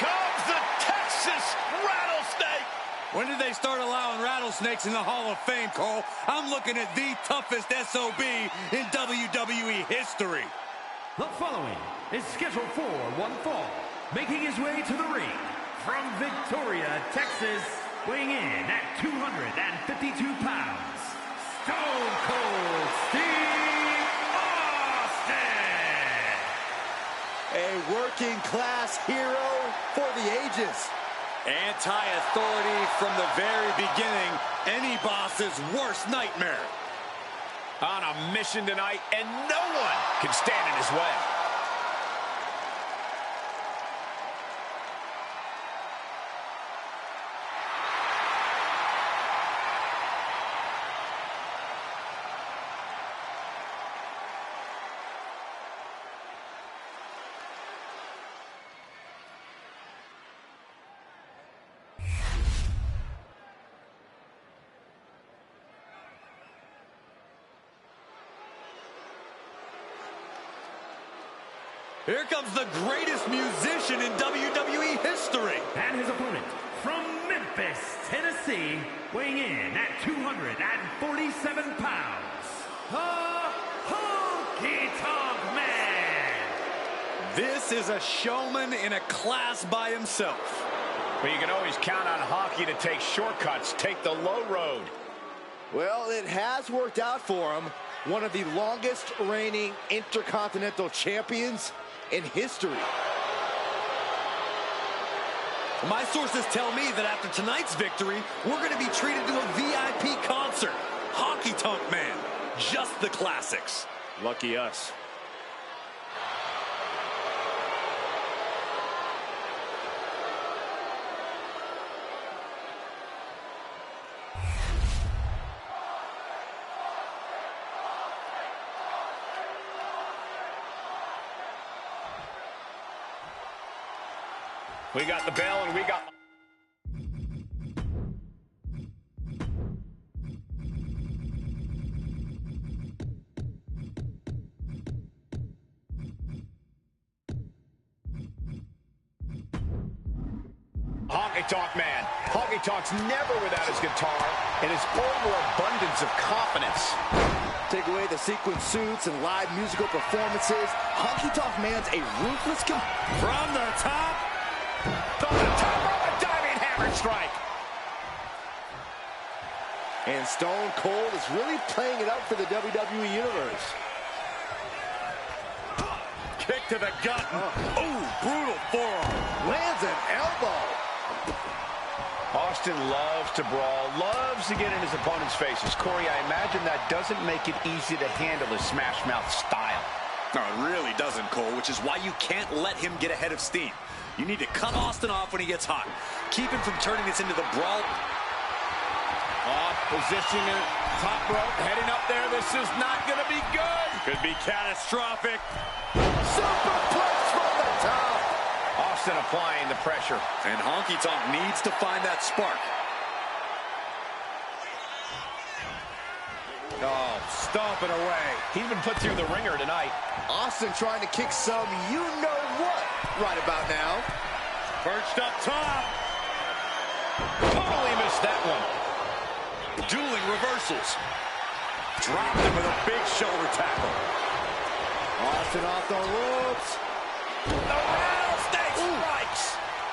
comes the Texas Rattlesnake. When did they start allowing rattlesnakes in the Hall of Fame, Cole? I'm looking at the toughest SOB in WWE history. The following is scheduled for one fall. Making his way to the ring from Victoria, Texas, weighing in at 252 pounds, Stone Cold Steve Austin! A working-class hero for the ages. Anti-authority from the very beginning, any boss's worst nightmare. On a mission tonight, and no one can stand in his way. Here comes the greatest musician in WWE history. And his opponent from Memphis, Tennessee, weighing in at 247 pounds, the Honky Tonk Man. This is a showman in a class by himself. But you can always count on Honky to take shortcuts, take the low road. Well, it has worked out for him. One of the longest reigning Intercontinental Champions in history. My sources tell me that after tonight's victory, we're going to be treated to a VIP concert. Honky Tonk Man, just the classics. Lucky us. We got the bell and we got... Honky Tonk Man. Honky Tonk's never without his guitar and his overabundance of confidence. Take away the sequin suits and live musical performances. Honky Tonk Man's a ruthless From the top. On the top rope, a diving hammer strike. And Stone Cold is really playing it up for the WWE Universe. Kick to the gut. Ooh, brutal forearm. Lands an elbow. Austin loves to brawl, loves to get in his opponent's faces. Corey, I imagine that doesn't make it easy to handle his smash mouth style. No, it really doesn't, Cole, which is why you can't let him get ahead of steam. You need to cut Austin off when he gets hot. Keep him from turning this into the brawl. Positioning top rope, heading up there. This is not going to be good. Could be catastrophic. Superplex from the top. Austin applying the pressure. And Honky Tonk needs to find that spark. Oh, stomping away. He's been put through the ringer tonight. Austin trying to kick some you-know-what right about now. Perched up top. Totally missed that one. Dueling reversals. Dropped him with a big shoulder tackle. Austin off the ropes. The rattlesnake strikes.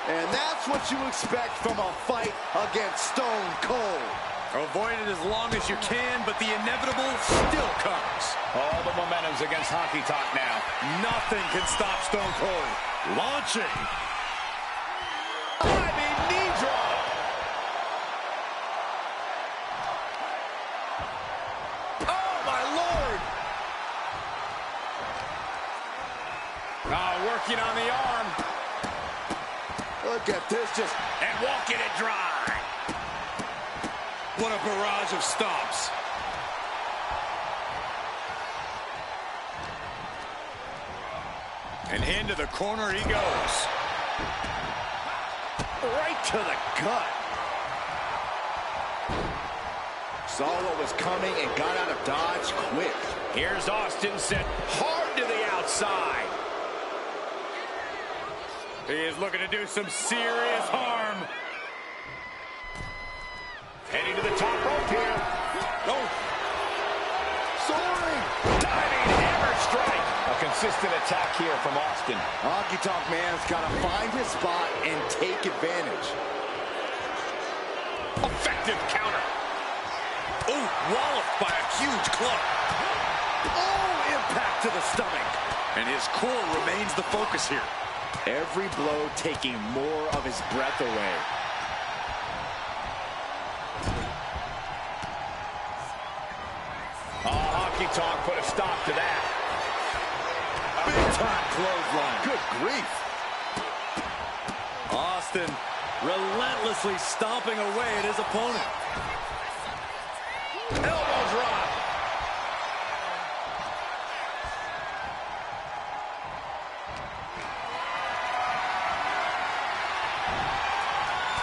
And that's what you expect from a fight against Stone Cold. Avoid it as long as you can, but the inevitable still comes. All the momentum's against Honky Tonk now. Nothing can stop Stone Cold. Launching. Diving knee drop. Oh, my Lord. Working on the arm. Look at this, just... And walking it dry. What a barrage of stomps. And into the corner he goes. Right to the gut. Saw what was coming and got out of dodge quick. Here's Austin sent hard to the outside. He is looking to do some serious harm. Heading to the top rope here. Oh. Soaring. Diving hammer strike. A consistent attack here from Austin. Honky Tonk Man has got to find his spot and take advantage. Effective counter. Oh, walloped by a huge club. Oh, impact to the stomach. And his core remains the focus here. Every blow taking more of his breath away. Oh, Honky Tonk put a stop to that. Big time clothesline. Good grief. Austin relentlessly stomping away at his opponent. Elbow drop.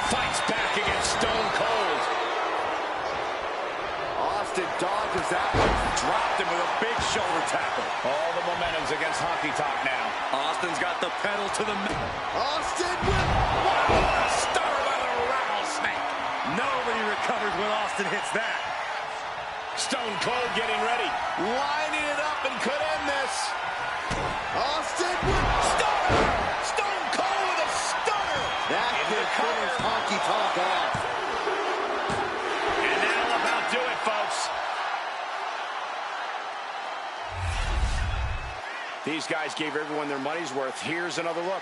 Fights back against Stone Cold. Austin dodges that one. Dropped him with a big shoulder tackle. All the momentum's against Honky Tonk now. Austin's got the pedal to the metal. Austin with... Wow, star by the rattlesnake. Nobody recovers when Austin hits that. Stone Cold getting ready. Lining it up and could end this. Austin with... Stunner! Stone Cold with a stunner! That could finish Honky Tonk off. And that'll about do it, folks. These guys gave everyone their money's worth. Here's another look.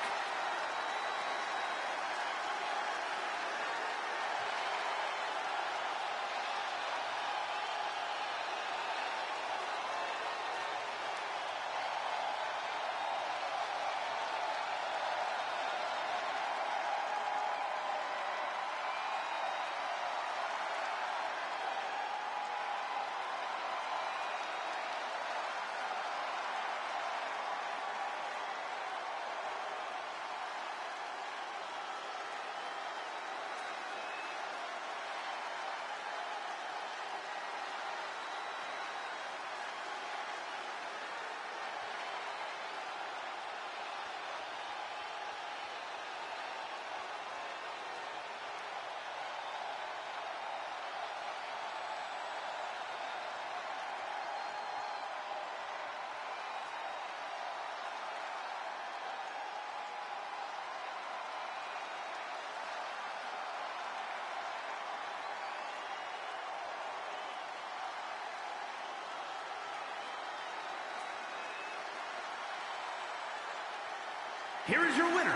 Here is your winner,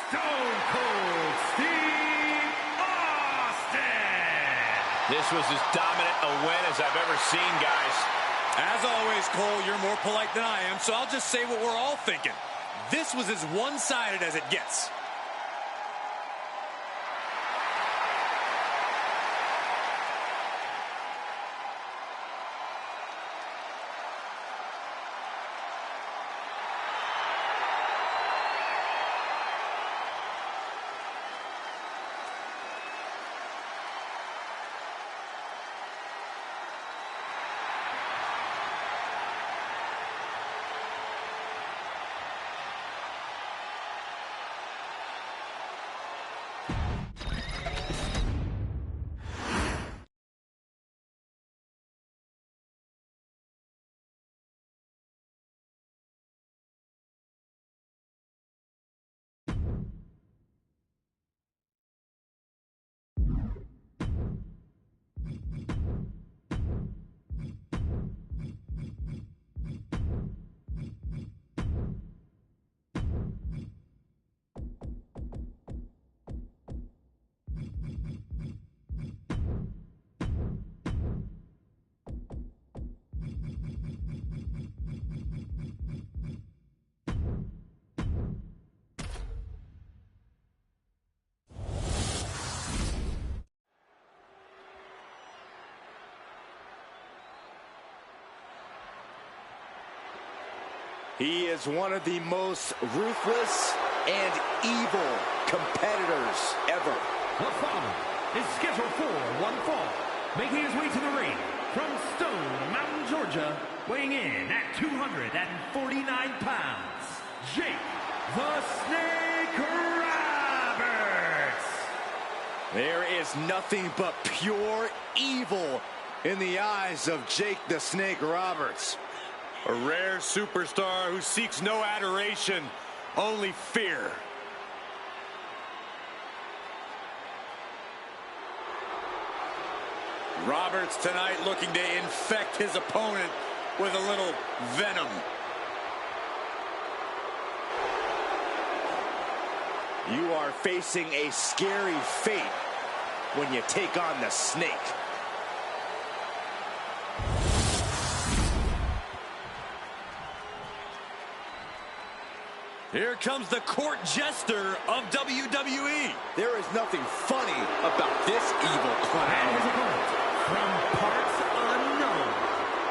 Stone Cold Steve Austin. This was as dominant a win as I've ever seen, guys. As always, Cole, you're more polite than I am, so I'll just say what we're all thinking. This was as one-sided as it gets. He is one of the most ruthless and evil competitors ever. The following is scheduled for one fall, making his way to the ring from Stone Mountain, Georgia, weighing in at 249 pounds, Jake the Snake There is nothing but pure evil in the eyes of Jake the Snake Roberts. A rare superstar who seeks no adoration, only fear. Roberts tonight looking to infect his opponent with a little venom. You are facing a scary fate when you take on the Snake. Here comes the court jester of WWE. There is nothing funny about this evil And his clown. opponent, from parts unknown,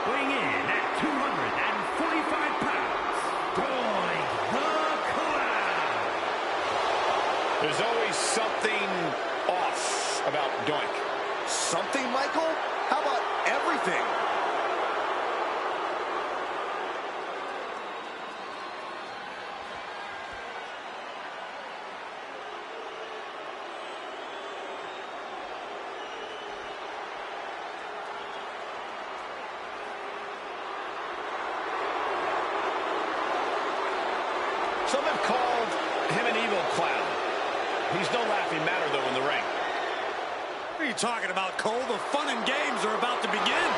weighing in at 245 pounds, Doink the Clown. There's always something off about Doink. Something, Michael? How about everything? Some have called him an evil clown. He's no laughing matter, though, in the ring. What are you talking about, Cole? The fun and games are about to begin.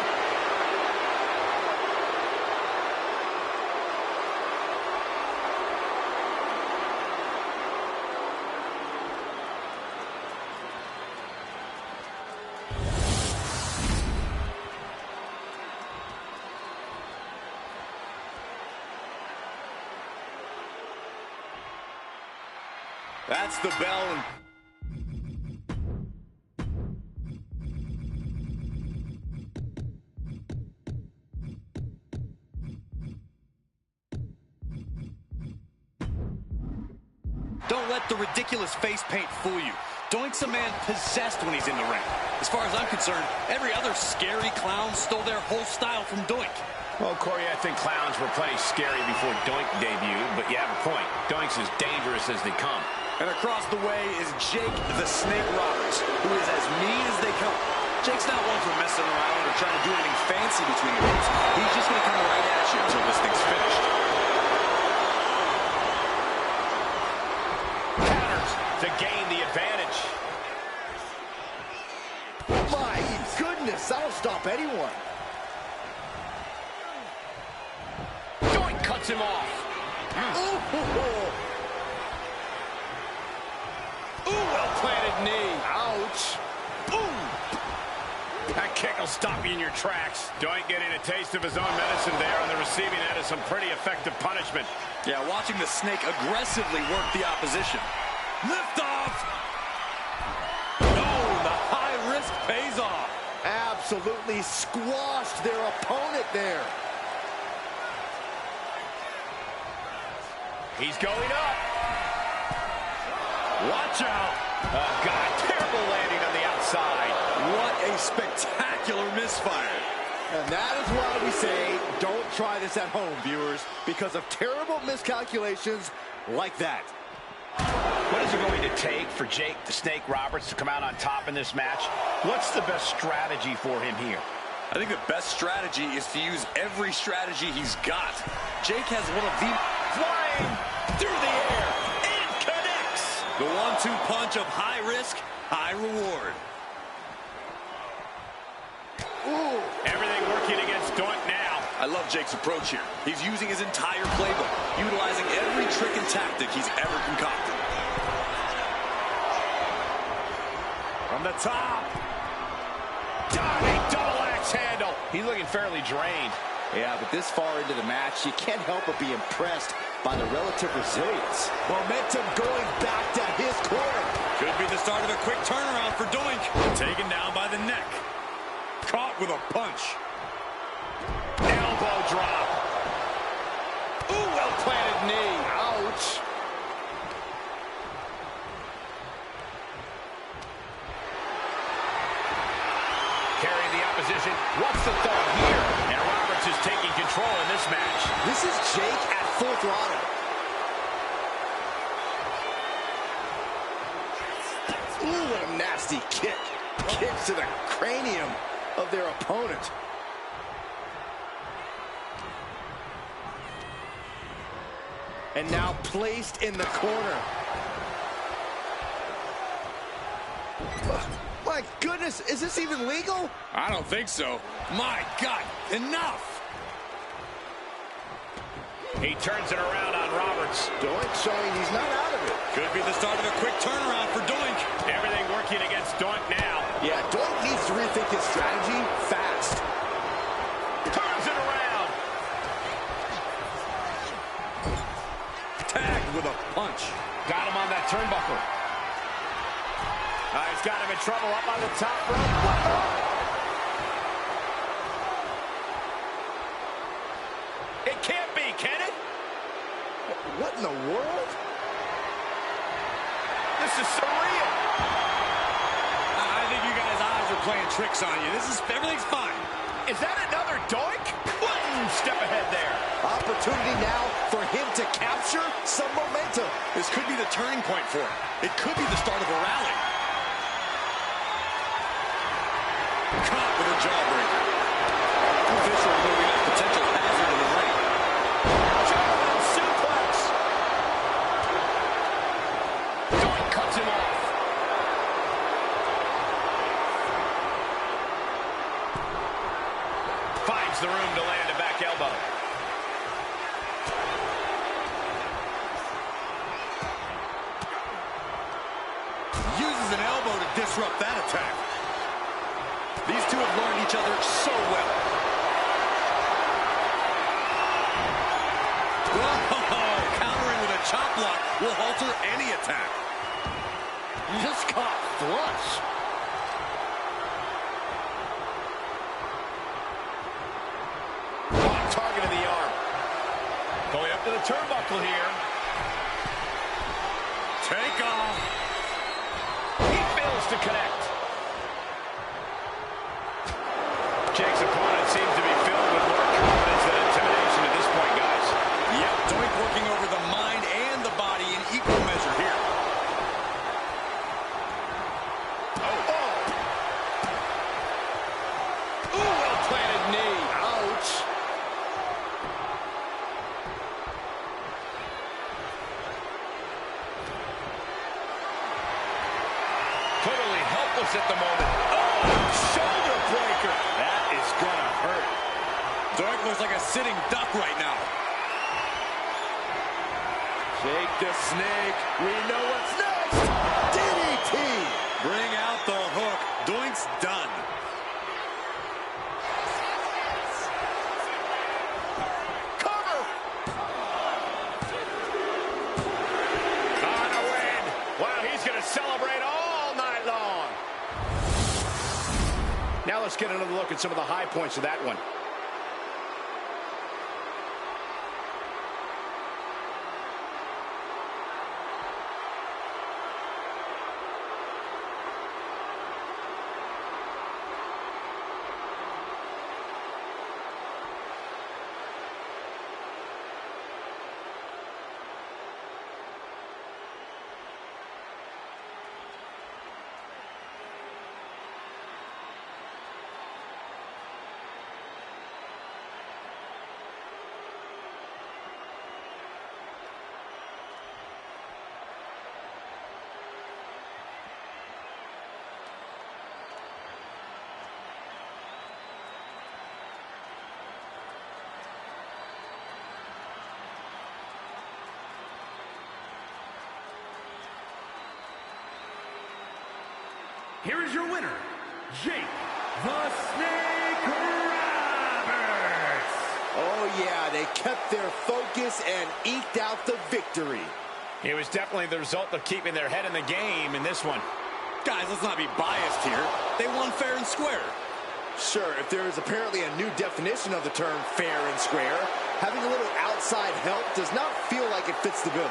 That's the bell. Don't let the ridiculous face paint fool you. Doink's a man possessed when he's in the ring. As far as I'm concerned, every other scary clown stole their whole style from Doink. Well, Corey, I think clowns were plenty scary before Doink debuted, but you have a point. Doink's as dangerous as they come. And across the way is Jake the Snake Roberts, who is as mean as they come. Jake's not one for messing around or trying to do anything fancy between the ropes. He's just going to come right at you until this thing's finished. Counters to gain the advantage. My goodness, that'll stop anyone. Doink cuts him off. Ooh, well-planted knee. Ouch. That kick will stop you in your tracks. Doink getting a taste of his own medicine there on the receiving end of some pretty effective punishment. Yeah, watching the Snake aggressively work the opposition. Lift off! Oh, the high risk pays off. Absolutely squashed their opponent there. He's going up. Watch out! Oh, God, terrible landing on the outside. What a spectacular misfire. And that is why we say don't try this at home, viewers, because of terrible miscalculations like that. What is it going to take for Jake the Snake Roberts to come out on top in this match? What's the best strategy for him here? I think the best strategy is to use every strategy he's got. Jake has one of the... Flying through the air. It connects. The 1-2 punch of high risk, high reward. Ooh. Everything working against Doink now. I love Jake's approach here. He's using his entire playbook, utilizing every trick and tactic he's ever concocted. From the top. Diving double axe handle. He's looking fairly drained. Yeah, but this far into the match, you can't help but be impressed by the relative resilience. Momentum going back to his corner. Could be the start of a quick turnaround for Doink. Taken down by the neck. Caught with a punch. Elbow drop. Ooh, well-planted knee. Ouch. Carrying the opposition. What's the thought here? And Roberts is taking control in this match. This is Jake at full throttle. Ooh, what a nasty kick. Kicks to the cranium of their opponent. And now placed in the corner. My goodness, is this even legal? I don't think so. My God, enough! He turns it around on Roberts. Doink showing he's not out of it. Could be the start of a quick turnaround for Doink. Everything working against Doink now. Yeah, Doink needs to rethink his strategy fast. Turns it around. Tagged with a punch. Got him on that turnbuckle. He's got him in trouble up on the top rope. It can't be, can it? What in the world? This is surreal. I think you guys' eyes are playing tricks on you. Everything's fine. Is that another Doink? One step ahead there. Opportunity now for him to capture some momentum. This could be the turning point for him. It could be the start of a rally. Caught with a jawbreaker. Official moving a potential hazard in the ring. German suplex. Doink cuts him off. Finds the room to land a back elbow. Uses an elbow to disrupt that attack. These two have learned each other so well. Whoa, countering with a chop block will halter any attack. Just caught flush. Target in the arm. Going up to the turnbuckle here. Take off. He fails to connect. Jake's opponent seems to be filled with more confidence than intimidation at this point, guys. Yep, Doink working over the mind and the body in equal measure here. Ooh, well-planted knee. Ouch. Totally helpless at the moment. Oh, shoulder breaker. That is gonna hurt. Doink looks like a sitting duck right now. Jake the Snake. We know what's next. DDT. Bring out the hook. Doink's done. Cover. On a win. Wow, he's gonna celebrate all night long. Now let's get another look at some of the high points of that one. Here is your winner, Jake the Snake Roberts. Oh, yeah, they kept their focus and eked out the victory. It was definitely the result of keeping their head in the game in this one. Guys, let's not be biased here. They won fair and square. Sure, if there is apparently a new definition of the term fair and square, having a little outside help does not feel like it fits the bill.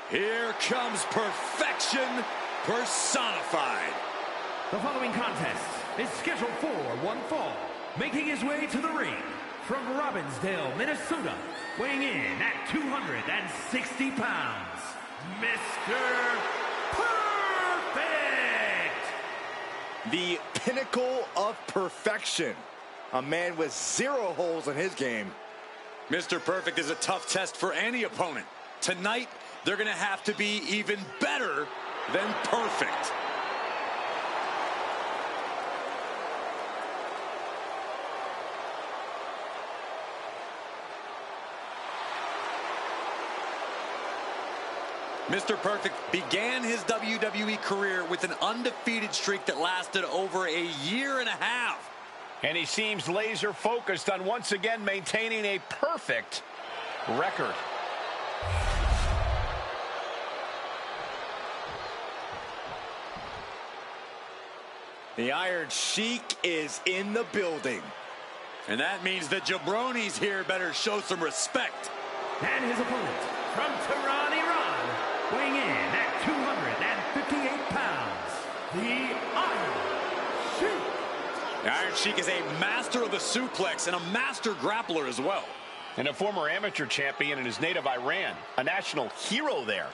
Here comes perfection personified. The following contest is scheduled for one fall. Making his way to the ring from Robbinsdale, Minnesota, weighing in at 260 pounds, Mr. Perfect! The pinnacle of perfection. A man with 0 holes in his game. Mr. Perfect is a tough test for any opponent. Tonight, they're going to have to be even better than perfect. Mr. Perfect began his WWE career with an undefeated streak that lasted over a year and a half. And he seems laser focused on once again maintaining a perfect record. The Iron Sheik is in the building. And that means the jabronis here better show some respect. And his opponent from Tehran, Iran, weighing in at 258 pounds, the Iron Sheik. The Iron Sheik is a master of the suplex and a master grappler as well. And a former amateur champion in his native Iran, a national hero there.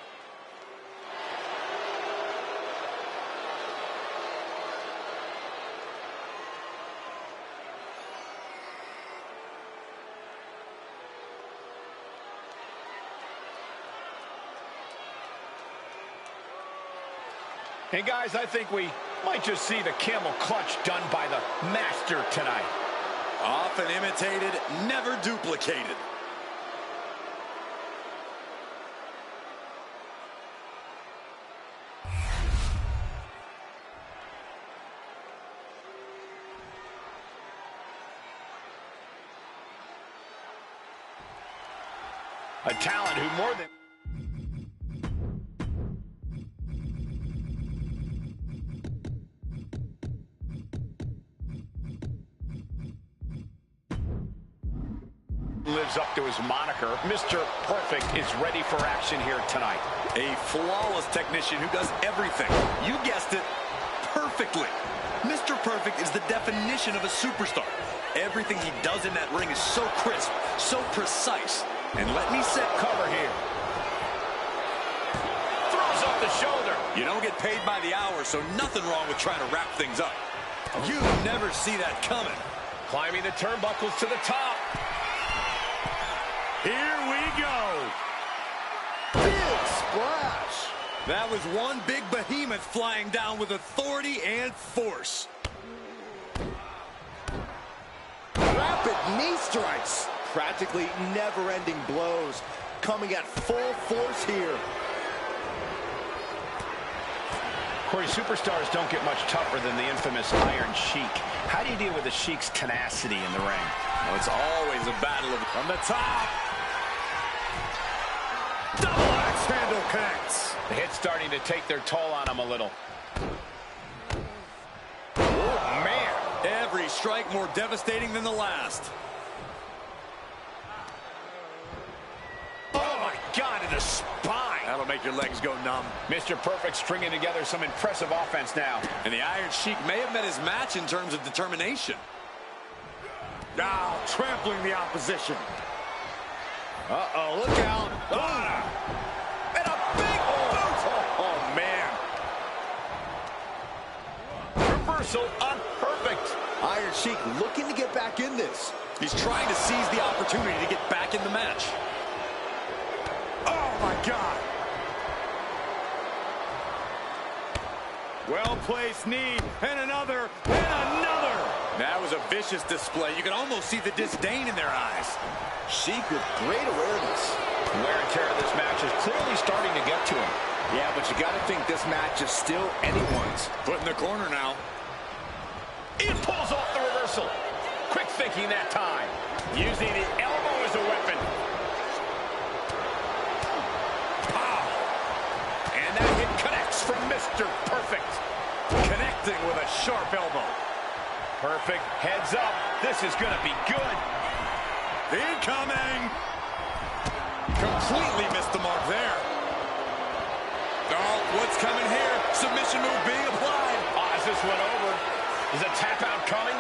And guys, I think we might just see the camel clutch done by the master tonight. Often imitated, never duplicated. A talent who more than... lives up to his moniker. Mr. Perfect is ready for action here tonight. A flawless technician who does everything. You guessed it, perfectly. Mr. Perfect is the definition of a superstar. Everything he does in that ring is so crisp, so precise. And let me set cover here. Throws up the shoulder. You don't get paid by the hour, so nothing wrong with trying to wrap things up. You never see that coming. Climbing the turnbuckles to the top. Here we go. Big splash. That was one big behemoth flying down with authority and force. Rapid knee strikes. Practically never-ending blows. Coming at full force here. Corey, superstars don't get much tougher than the infamous Iron Sheik. How do you deal with the Sheik's tenacity in the ring? Well, it's always a battle of from the top. Double axe handle connects. The hit's starting to take their toll on him a little. Oh, man. Every strike more devastating than the last. Oh, my God, in the spine. That'll make your legs go numb. Mr. Perfect stringing together some impressive offense now. And the Iron Sheik may have met his match in terms of determination. Now trampling the opposition. Uh-oh, look out. And a big boot. Oh, man. Reversal on Perfect. Iron Sheik looking to get back in this. He's trying to seize the opportunity to get back in the match. Oh, my God. Well-placed knee, and another, and another. That was a vicious display. You can almost see the disdain in their eyes. Sheik with great awareness. Wear and tear of this match is clearly starting to get to him. Yeah, but you got to think this match is still anyone's. Put in the corner now. He pulls off the reversal. Quick thinking that time. Using the elbow as a weapon. Pow! And that hit connects from Mr. Perfect. Connecting with a sharp elbow. Perfect heads up. This is going to be good. Incoming! Completely missed the mark there. Oh, what's coming here? Submission move being applied. Is this one over? Is a tap out coming?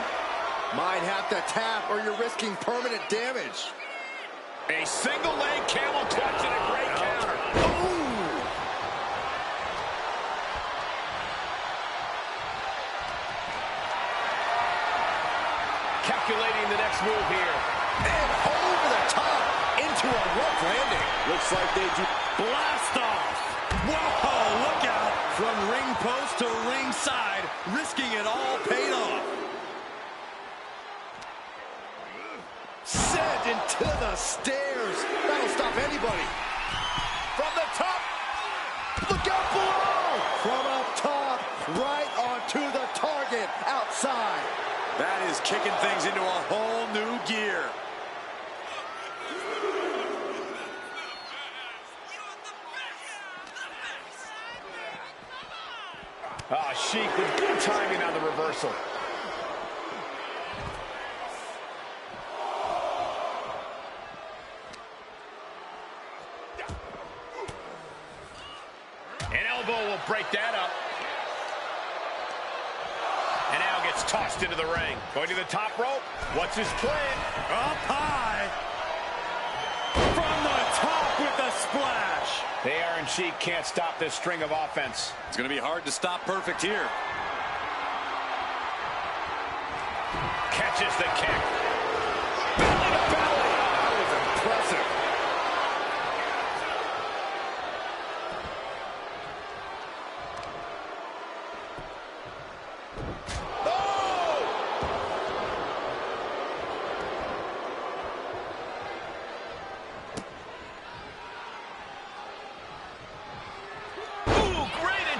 Might have to tap or you're risking permanent damage. A single leg camel clutch and a great counter. Ooh! Calculating the next move here. And over the top into a rough landing. Looks like they do. Blast off! Whoa, look out! From ring post to ringside, risking it all paid off. Sent into the stairs. That'll stop anybody. From the top. Look out below! From up top, right onto the target outside. That is kicking things into a whole new gear. Sheik with good timing on the reversal. An elbow will break that up. And now gets tossed into the ring. Going to the top rope. What's his plan? Up high. From the top with the splash. The Iron Sheik can't stop this string of offense. It's going to be hard to stop Perfect here. Catches the kick. Belly to belly. That was impressive.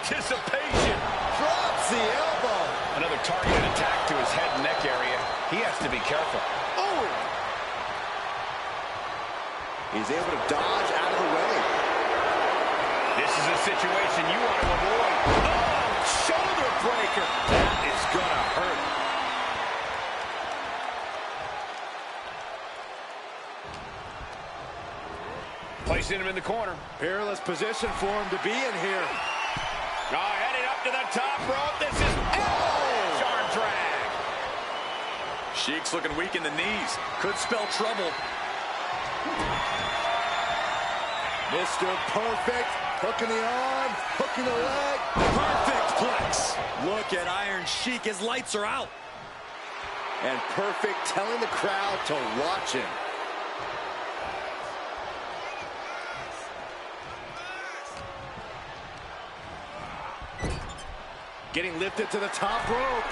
Anticipation. Drops the elbow. Another targeted attack to his head and neck area. He has to be careful. Oh! He's able to dodge out of the way. This is a situation you want to avoid. Oh, shoulder breaker. That is going to hurt. Placing him in the corner. Perilous position for him to be in here. Heading up to the top rope. This is arm drag. Sheik's looking weak in the knees. Could spell trouble. Mr. Perfect, hooking the arm, hooking the leg. Perfect plex. Look at Iron Sheik. His lights are out. And Perfect telling the crowd to watch him. Getting lifted to the top rope.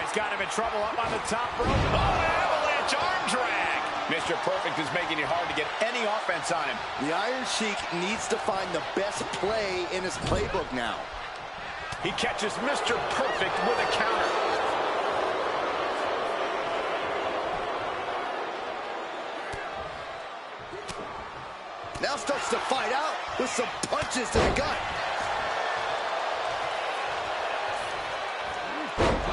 He's got him in trouble up on the top rope. Avalanche arm drag. Mr. Perfect is making it hard to get any offense on him. The Iron Sheik needs to find the best play in his playbook now. He catches Mr. Perfect with a counter. Now starts to fight out with some punches to the gut.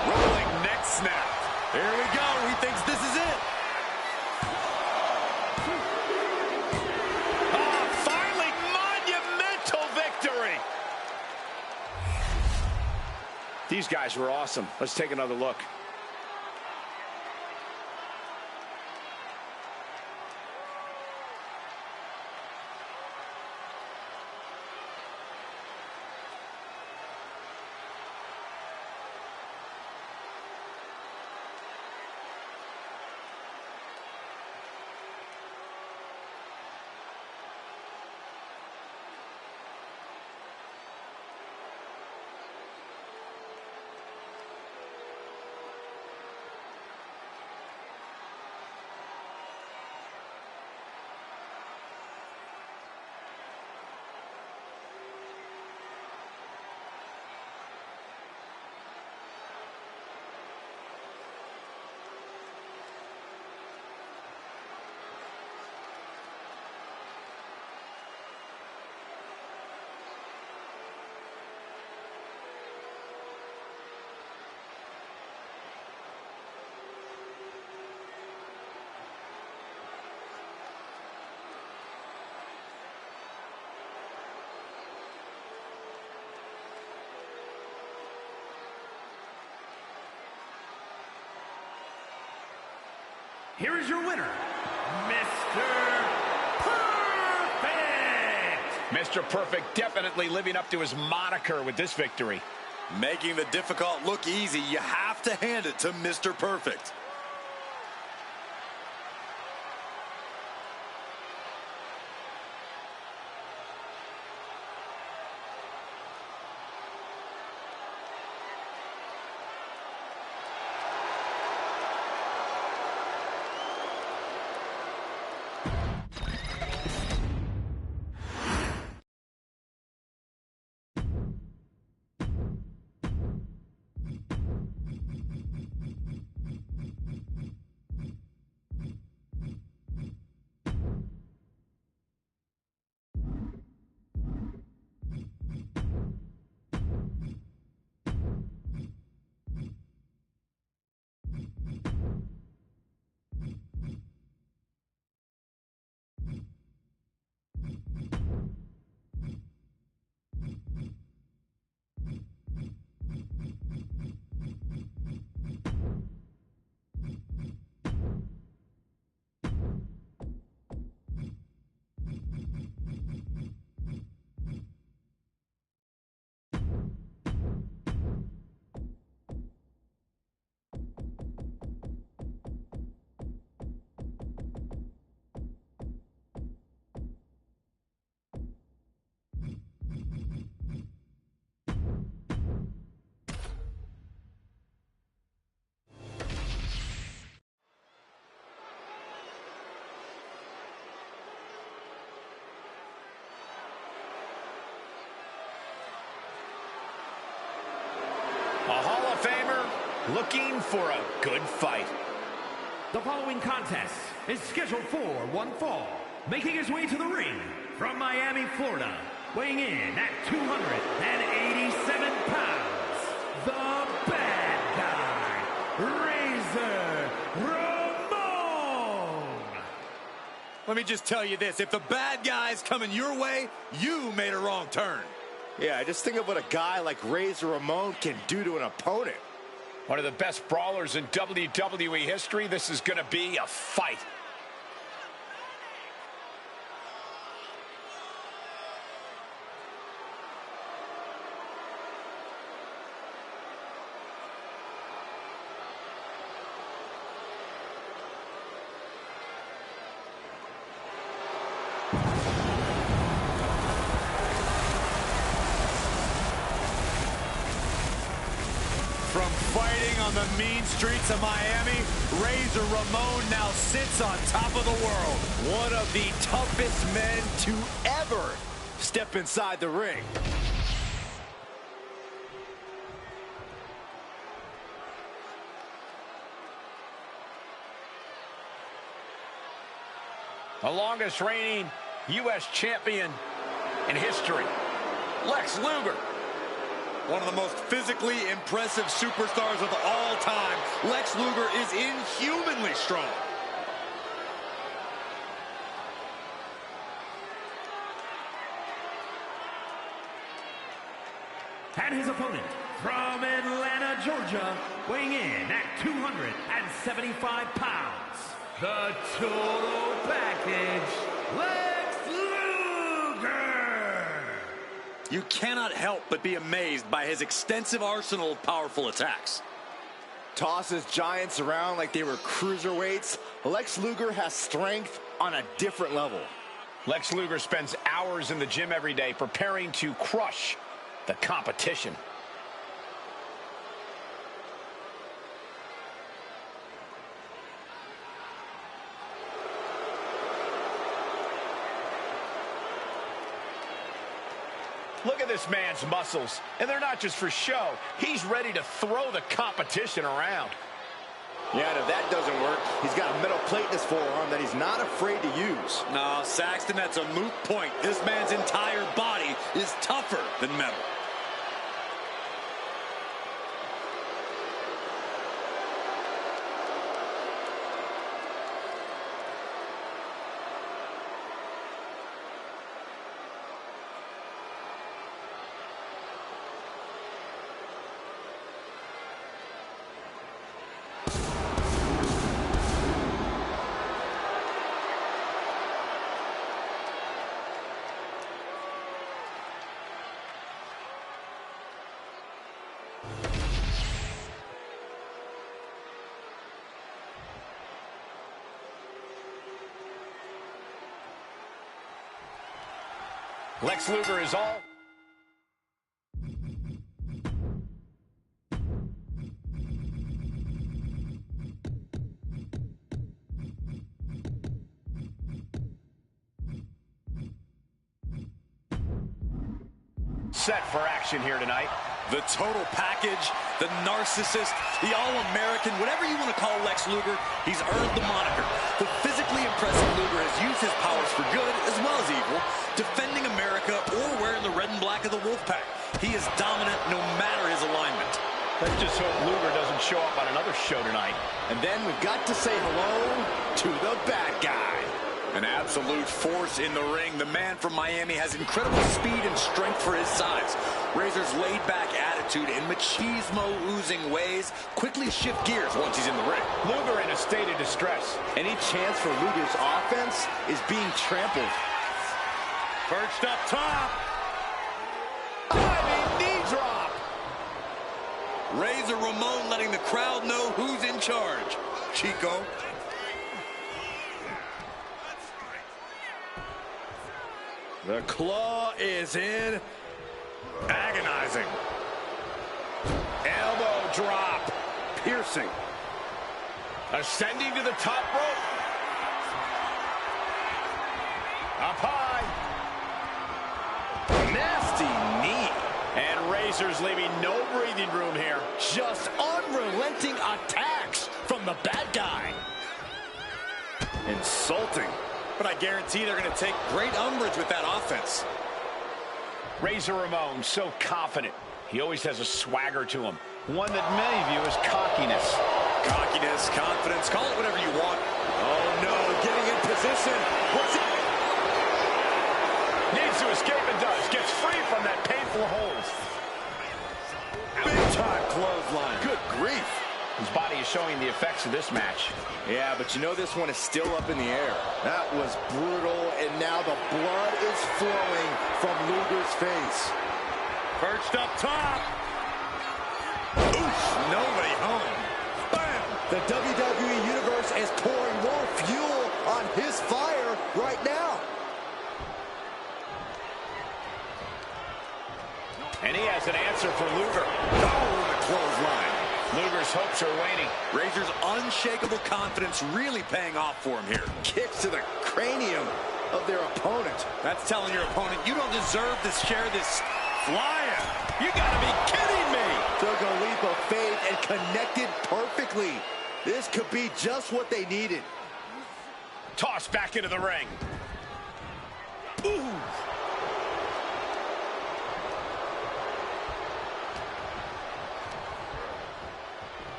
Rolling neck snap. Here we go. He thinks this is it. Finally, monumental victory. These guys were awesome. Let's take another look. here is your winner, Mr. Perfect! Mr. Perfect definitely living up to his moniker with this victory. Making the difficult look easy, you have to hand it to Mr. Perfect. A Hall of Famer looking for a good fight. The following contest is scheduled for one fall. Making his way to the ring from Miami, Florida, weighing in at 287 pounds, the bad guy, Razor Ramon. Let me just tell you this, if the bad guy's coming your way, you made a wrong turn. Yeah, just think of what a guy like Razor Ramon can do to an opponent. One of the best brawlers in WWE history. This is going to be a fight. From fighting on the mean streets of Miami, Razor Ramon now sits on top of the world. One of the toughest men to ever step inside the ring. The longest reigning U.S. champion in history, Lex Luger. One of the most physically impressive superstars of all time. Lex Luger is inhumanly strong. And his opponent from Atlanta, Georgia, weighing in at 275 pounds, the total package, Lex Luger. You cannot help but be amazed by his extensive arsenal of powerful attacks. Tosses giants around like they were cruiserweights. Lex Luger has strength on a different level. Lex Luger spends hours in the gym every day preparing to crush the competition. Look at this man's muscles, and they're not just for show. He's ready to throw the competition around. Yeah, and if that doesn't work, he's got a metal plate in his forearm that he's not afraid to use. No, Saxton, that's a moot point. This man's entire body is tougher than metal. Lex Luger is all... set for action here tonight. The total package, the narcissist, the all-American, whatever you want to call Lex Luger, he's earned the moniker. The physically impressive Luger has used his powers for good as well as evil, defending America or wearing the red and black of the Wolfpack. He is dominant no matter his alignment. Let's just hope Luger doesn't show up on another show tonight. And then we've got to say hello to the bad guy. An absolute force in the ring. The man from Miami has incredible speed and strength for his size. Razor's laid-back attitude and machismo-oozing ways quickly shift gears once he's in the ring. Luger in a state of distress. Any chance for Luger's offense is being trampled. Perched up top. Diving knee drop. Razor Ramon letting the crowd know who's in charge. Chico. The claw is in. Agonizing. Elbow drop. Piercing. Ascending to the top rope. Up high. Nasty knee. And Razor's leaving no breathing room here. Just unrelenting attacks from the bad guy. Insulting. But I guarantee they're going to take great umbrage with that offense. Razor Ramon, so confident. He always has a swagger to him. One that many view as cockiness. Cockiness, confidence, call it whatever you want. Oh no, getting in position. What's it? Needs to escape and does. Gets free from that painful hold. Big time clothesline. Good grief. His body is showing the effects of this match. Yeah, but you know this one is still up in the air. That was brutal, and now the blood is flowing from Luger's face. Perched up top. Oof, nobody home. Bam! The WWE Universe is pouring more fuel on his fire right now. And he has an answer for Luger. Oh, the clothesline. Luger's hopes are waning. Razor's unshakable confidence really paying off for him here. Kicks to the cranium of their opponent. That's telling your opponent, you don't deserve to share this flying. You gotta be kidding me. Took a leap of faith and connected perfectly. This could be just what they needed. Tossed back into the ring. Ooh.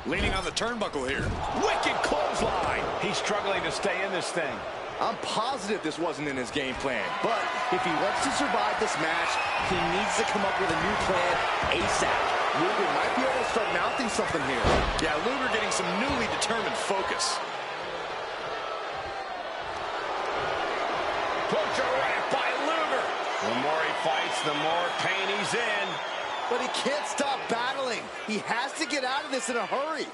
Leaning on the turnbuckle here. Wicked clothesline. He's struggling to stay in this thing. I'm positive this wasn't in his game plan, but if he wants to survive this match, he needs to come up with a new plan ASAP. Luger might be able to start mounting something here. Yeah, Luger getting some newly determined focus. Butcher right by Luger. The more he fights, the more pain he's in. But he can't stop battling. He has to get out of this in a hurry.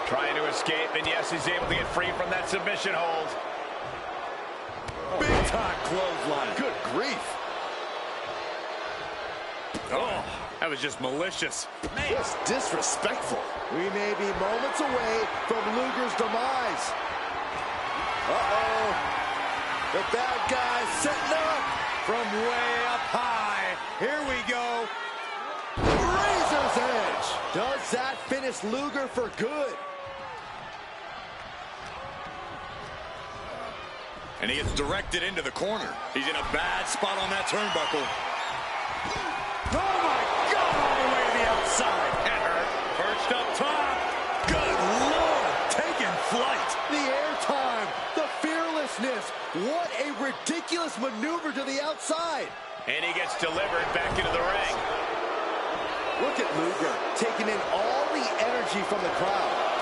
Trying to escape, and yes, he's able to get free from that submission hold. Big time clothesline. Good grief. Oh, that was just malicious. Just disrespectful. We may be moments away from Luger's demise. Uh-oh. The bad guy setting up. From way up high. Here we go. Razor's edge. Does that finish Luger for good? And he gets directed into the corner. He's in a bad spot on that turnbuckle. Oh my God, all the way to the outside. That hurt. Perched up top. Good Lord, taking flight. The airtime, the fearlessness. What a ridiculous maneuver to the outside. And he gets delivered back into the ring. Look at Luger taking in all the energy from the crowd.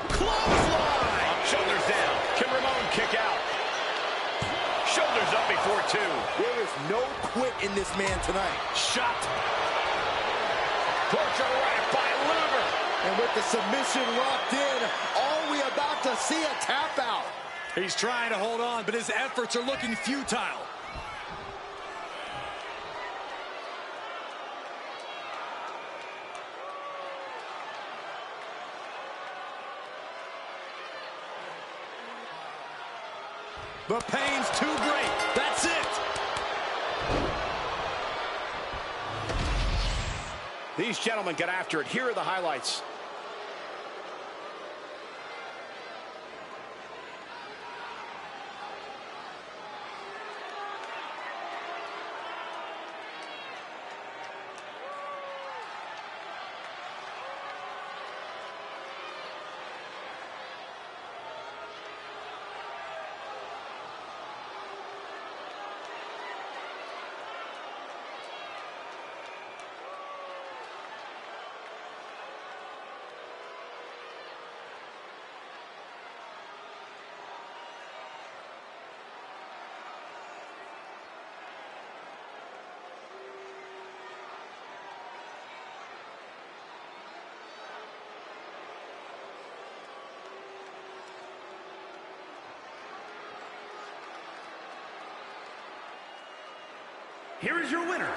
Clothesline! Shoulders down. Can Ramon kick out? Shoulders up before two. There is no quit in this man tonight. Shot. Torture right by Luger. And with the submission locked in, are we about to see a tap out? He's trying to hold on, but his efforts are looking futile. The pain's too great. That's it. These gentlemen get after it. Here are the highlights. Here is your winner,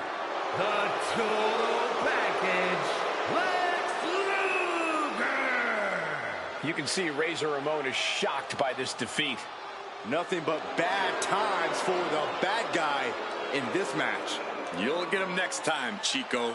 the Total Package, Lex Luger! You can see Razor Ramon is shocked by this defeat. Nothing but bad times for the bad guy in this match. You'll get him next time, Chico.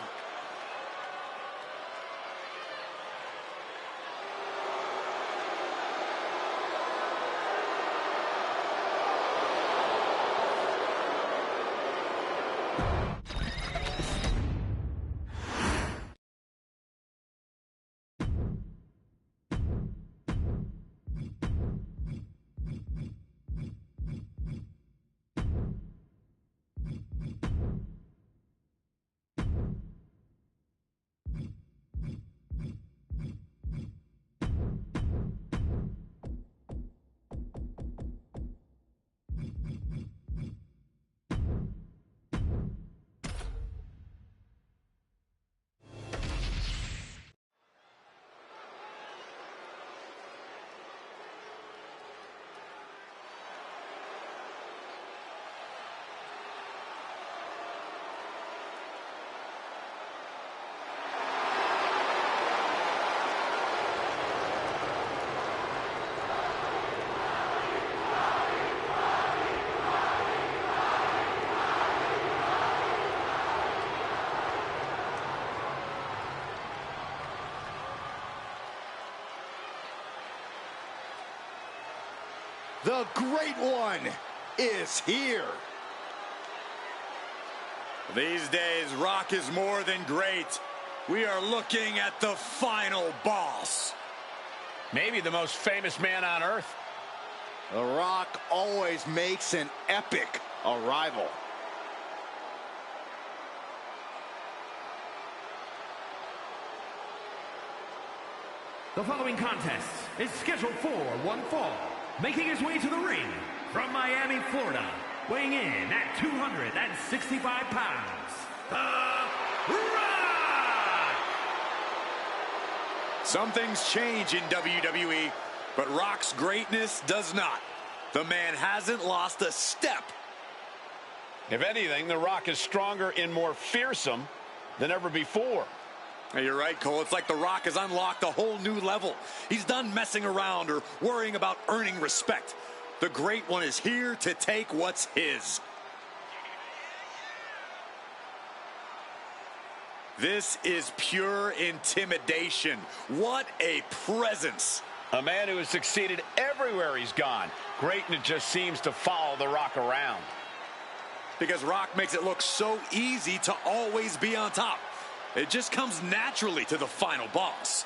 The Great One is here. These days, Rock is more than great. We are looking at the final boss. Maybe the most famous man on earth. The Rock always makes an epic arrival. The following contest is scheduled for one fall. Making his way to the ring from Miami, Florida, weighing in at 265 pounds, The Rock! Some things change in WWE, but Rock's greatness does not. The man hasn't lost a step. If anything, The Rock is stronger and more fearsome than ever before. Hey, you're right, Cole. It's like The Rock has unlocked a whole new level. He's done messing around or worrying about earning respect. The Great One is here to take what's his. This is pure intimidation. What a presence. A man who has succeeded everywhere he's gone. Greatness just seems to follow The Rock around. Because Rock makes it look so easy to always be on top. It just comes naturally to the final boss.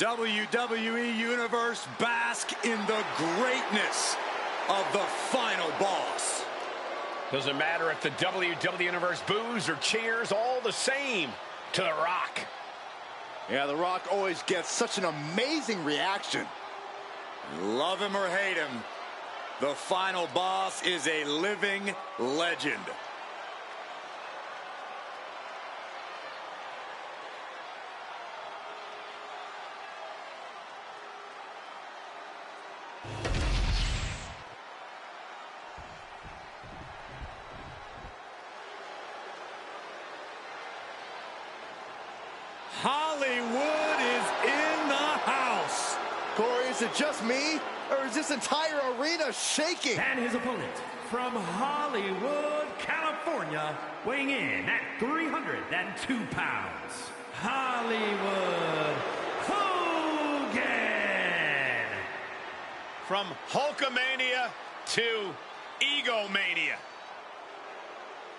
WWE Universe, bask in the greatness of the final boss. Doesn't matter if the WWE Universe boos or cheers, all the same to The Rock. Yeah, The Rock always gets such an amazing reaction. Love him or hate him, the final boss is a living legend. Hollywood is in the house. Corey, is it just me, or is this entire arena shaking? And his opponent from Hollywood, California, weighing in at 302 pounds, Hollywood Hogan. From Hulkamania to Egomania.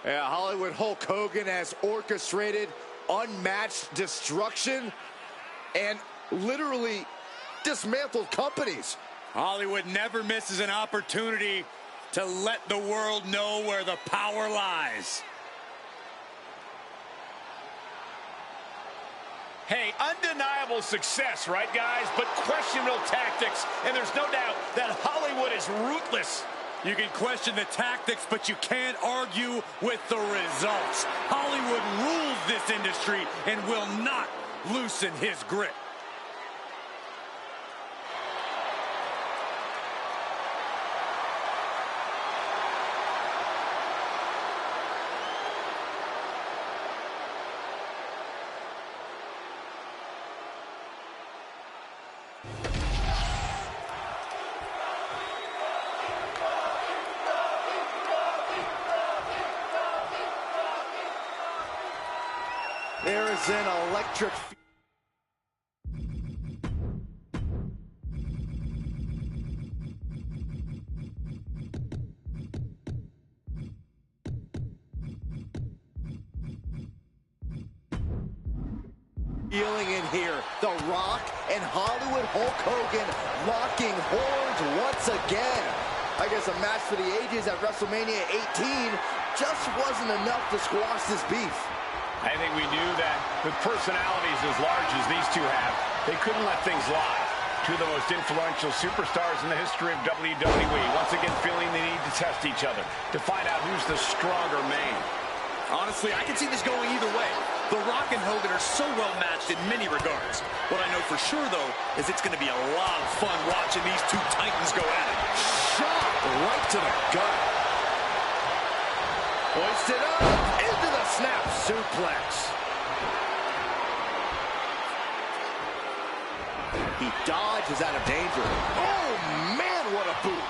Yeah, Hollywood Hulk Hogan has orchestrated unmatched destruction and literally dismantled companies. Hollywood never misses an opportunity to let the world know where the power lies. Hey, undeniable success, right, guys? But questionable tactics, and there's no doubt that Hollywood is ruthless. You can question the tactics, but you can't argue with the results. Hollywood rules this industry and will not loosen his grip. There is an electric... feeling in here. The Rock and Hollywood Hulk Hogan locking horns once again. I guess a match for the ages at WrestleMania 18 just wasn't enough to squash this beef. I think we knew that with personalities as large as these two have, they couldn't let things lie. Two of the most influential superstars in the history of WWE, once again feeling the need to test each other, to find out who's the stronger man. Honestly, I can see this going either way. The Rock and Hogan are so well matched in many regards. What I know for sure, though, is it's going to be a lot of fun watching these two titans go at it. Shot right to the gut. Hoisted up into the snap suplex. He dodges out of danger. Oh, man, what a boot.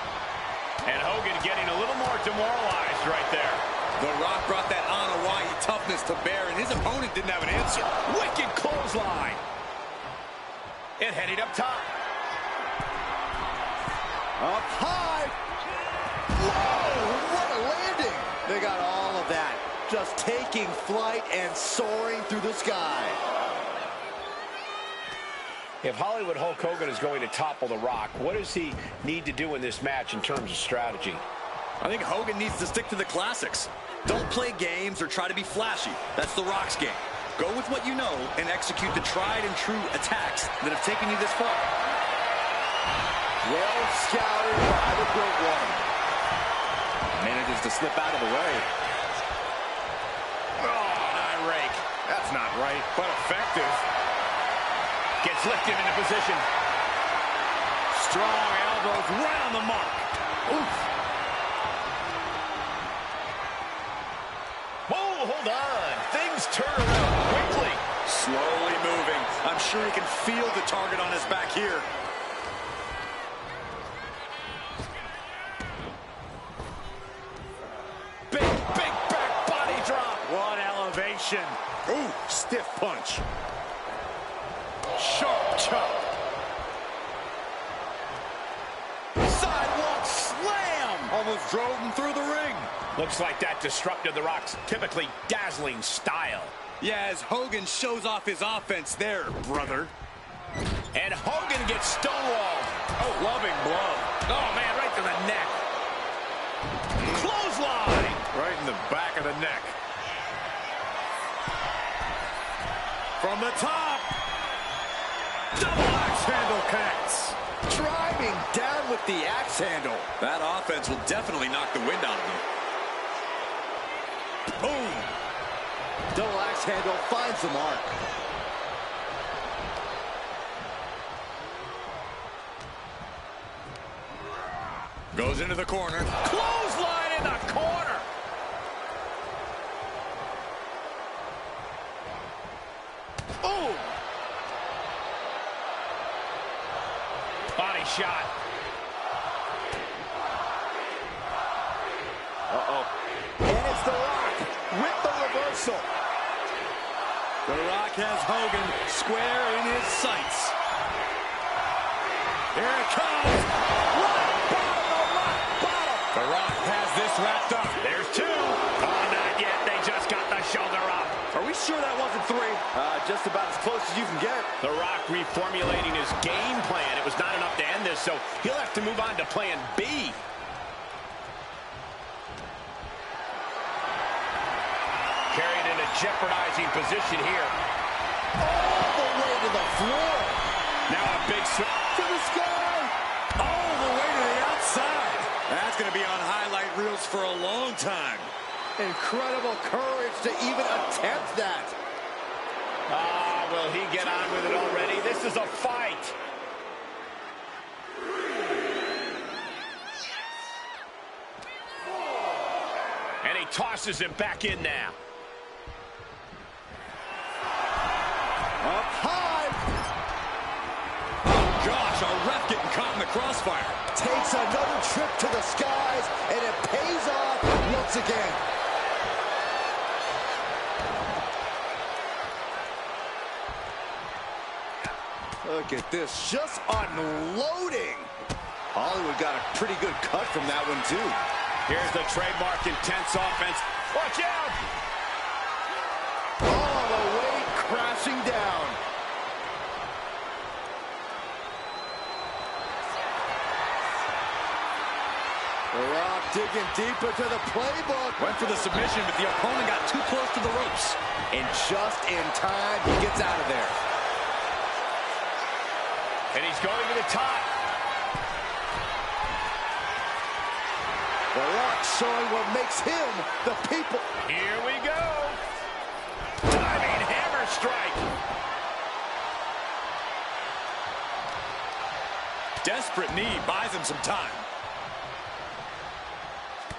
And Hogan getting a little more demoralized right there. The Rock brought that Hawaii toughness to bear, and his opponent didn't have an answer. Wicked clothesline. And heading up top. Up high. Whoa, what a landing. They got all of that, just taking flight and soaring through the sky. If Hollywood Hulk Hogan is going to topple The Rock, what does he need to do in this match in terms of strategy? I think Hogan needs to stick to the classics. Don't play games or try to be flashy. That's The Rock's game. Go with what you know and execute the tried and true attacks that have taken you this far. Well scouted by the Great One. Manages to slip out of the way. Oh, an eye rake. That's not right, but effective. Gets lifted into position. Strong elbows right on the mark. Oof. Whoa, hold on. Things turn around quickly. Slowly moving. I'm sure he can feel the target on his back here. Big back body drop. What elevation. Ooh, stiff punch. Sharp chop. Sidewalk slam. Almost drove him through the ring. Looks like that disrupted The Rock's typically dazzling style. Yeah, as Hogan shows off his offense there, brother. And Hogan gets stonewalled. Oh, loving blow. Oh, man, right to the neck. Clothesline. Right in the back of the neck. From the top. Double axe handle connects. Driving down with the axe handle. That offense will definitely knock the wind out of him. Boom. Double axe handle finds the mark. Goes into the corner. Clothesline in the corner. Boom. Body shot. Uh-oh. And it's The Rock with the reversal. The Rock has Hogan square in his sights. Here it comes. Rock bottom, the rock bottom. The Rock has this wrapped up. There's two. Oh, not yet. They just got the shoulder up. Are we sure that wasn't three? Just about as close as you can get. The Rock reformulating his game plan. It was not enough to end this, so he'll have to move on to plan B. Carried in a jeopardizing position here. All the way to the floor. Now a big swing To the sky. All the way to the outside. That's going to be on highlight reels for a long time. Incredible courage to even attempt that. Ah, will he get on with it already? This is a fight. And he tosses him back in now. Up high. Oh, gosh, a ref getting caught in the crossfire. Takes another trip to the skies, and it pays off once again. Look at this, just unloading. Hollywood got a pretty good cut from that one, too. Here's the trademark intense offense. Watch out! All the way crashing down. The Rock digging deeper to the playbook. Went for the submission, but the opponent got too close to the ropes. And just in time, he gets out of there. And he's going to the top. The Rock showing what makes him the people. Here we go. Diving hammer strike. Desperate knee buys him some time.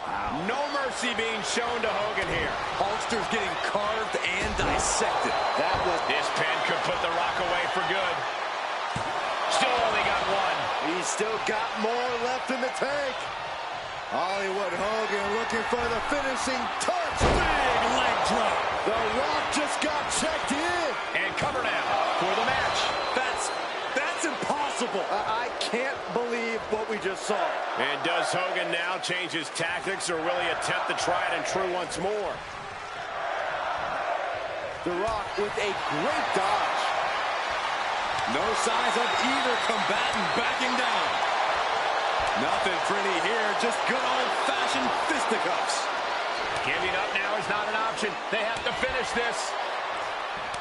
Wow. No mercy being shown to Hogan here. Hulkster's getting carved and dissected. That was... This pin could put The Rock away for good. Still only got one. He's still got more left in the tank. Hollywood Hogan looking for the finishing touch. Big leg drop. The Rock just got checked in. And cover now for the match. That's impossible. I can't believe what we just saw. And does Hogan now change his tactics, or will he attempt the tried and true once more? The Rock with a great dodge. No signs of either combatant backing down. Nothing pretty here, just good old-fashioned fisticuffs. Giving up now is not an option. They have to finish this.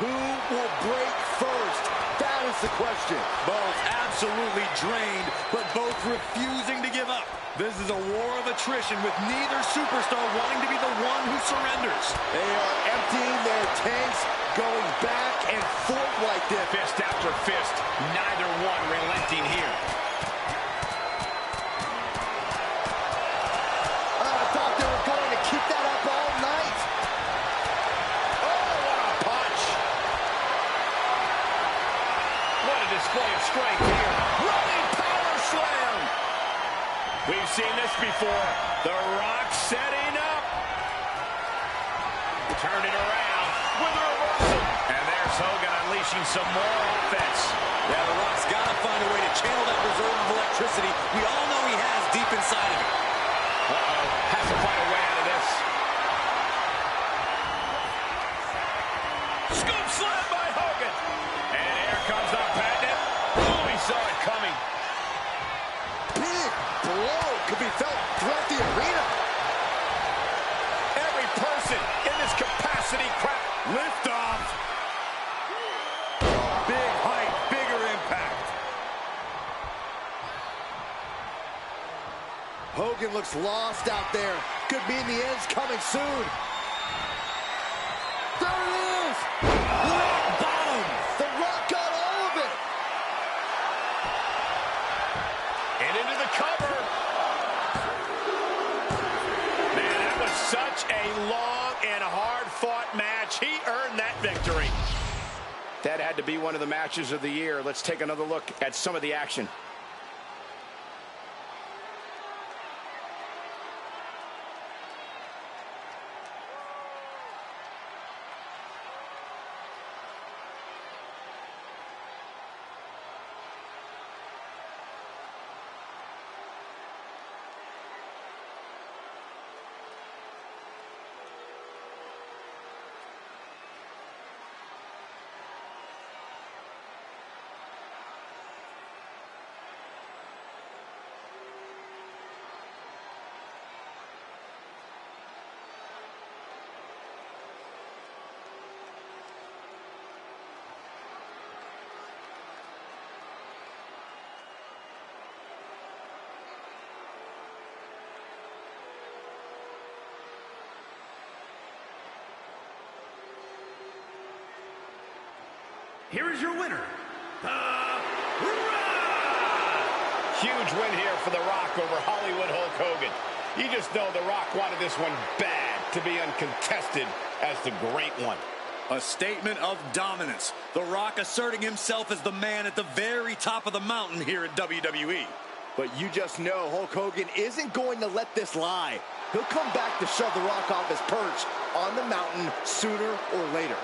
Who will break first? That is the question. Both absolutely drained, but both refusing to give up. This is a war of attrition with neither superstar wanting to be the one who surrenders. They are emptying their tanks, going back and forth like this. Fist after fist, neither one relenting here. I thought they were going to keep that up all night. Oh, what a punch. What a display of strength here. Running power slam. We've seen this before. The Rock setting up. Turn it around with a reversal. And there's Hogan unleashing some more offense. Yeah, The Rock's got to find a way to channel that reserve of electricity we all know he has deep inside of him. Uh-oh, has to find a way out of this. Scoop slam by Hogan. And here comes the patent. be felt throughout the arena. Every person in this capacity crowd. Lift off. Big height, bigger impact. Hogan looks lost out there. Could mean the end's coming soon. There it is! Rock bottom! The Rock got all of it! And into the cover. Man, that was such a long and hard-fought match. He earned that victory. That had to be one of the matches of the year. Let's take another look at some of the action. Here is your winner, The Rock! Huge win here for The Rock over Hollywood Hulk Hogan. You just know The Rock wanted this one bad to be uncontested as the great one. A statement of dominance. The Rock asserting himself as the man at the very top of the mountain here in WWE. But you just know Hulk Hogan isn't going to let this lie. He'll come back to shove The Rock off his perch on the mountain sooner or later.